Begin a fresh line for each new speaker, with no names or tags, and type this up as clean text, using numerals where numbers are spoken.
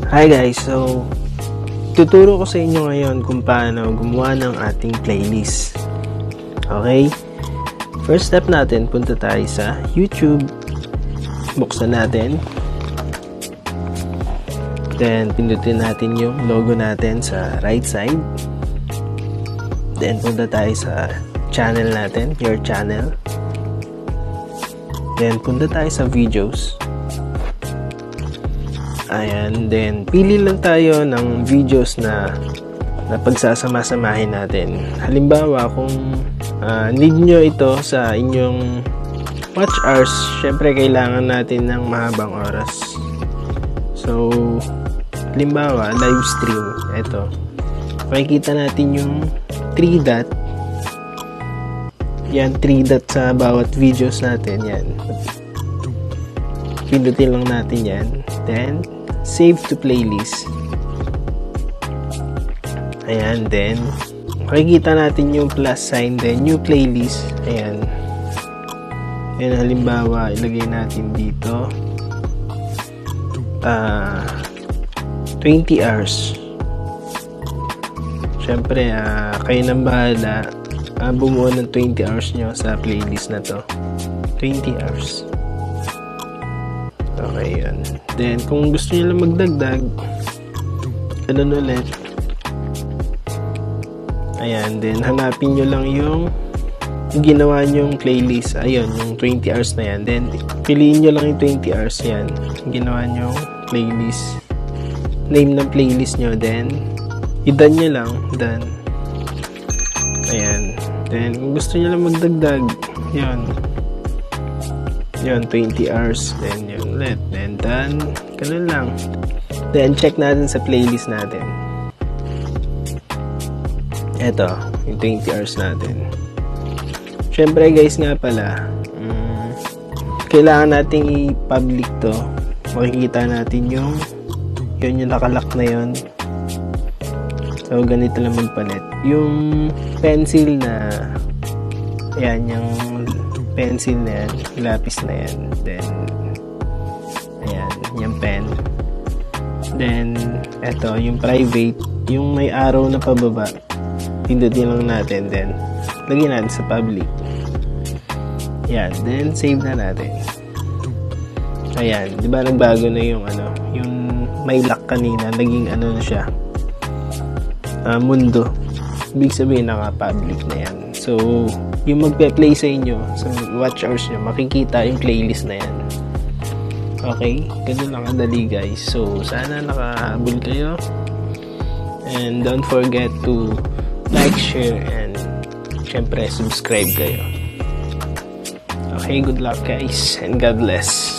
Hi guys, so tuturo ko sa inyo ngayon kung paano gumawa ng ating playlist. Okay? First step natin, punta tayo sa YouTube. Buksan natin. Then pindutin natin yung logo natin sa right side. Then punta tayo sa channel natin, your channel. Then punta tayo sa videos. Ayan, then pili lang tayo ng videos na pagsasama-samahin natin. Halimbawa, kung need nyo ito sa inyong watch hours, syempre kailangan natin ng mahabang oras. So, halimbawa, live stream. Ito. Makikita natin yung 3 dot. Yan, 3 dot sa bawat videos natin. Yan. Pindutin lang natin yan. Then, save to playlist. Ayan, then makikita natin yung plus sign, then new playlist. Ayan. Ayan, halimbawa, ilagay natin dito 20 hours. Siyempre, kayo nang bahala bumuo ng 20 hours nyo sa playlist na to. 20 hours. Okay, yun. Then, kung gusto nyo lang magdagdag, ganun ulit. Ayan, then hanapin nyo lang yung ginawa nyong playlist. Ayun, yung 20 hours na yan. Then, piliin nyo lang yung 20 hours yan. Ginawa nyong playlist. Name ng playlist nyo. Then, i-done nyo lang. Done. Ayan. Then, kung gusto nyo lang magdagdag, yun. Yun, 20 hours. Then, yun ulit. Then, done. Ganun lang. Then, check natin sa playlist natin. Eto, yung 20 hours natin. Siyempre, guys, nga pala, kailangan nating i-public to. Makikita natin yung nakalock na yun. So, ganito lang magpalit. Yung pencil na, ayan, yung pencil na yan, lapis na yan, then ayan, yung pen, then eto, yung private, yung may arrow na pababa, pindutin lang natin, then lagyan natin sa public. Ayan, then save na natin. Ayan, di ba nagbago na yung yung may lock kanina, naging na siya, mundo. Ibig sabihin naka-public na yan. So, yung magpe-play sa inyo, sa watch hours nyo, makikita yung playlist na yan. Okay? Ganun lang kadali, guys. So, sana nakahabol kayo. And don't forget to like, share, and syempre, subscribe kayo. Okay, good luck, guys. And God bless.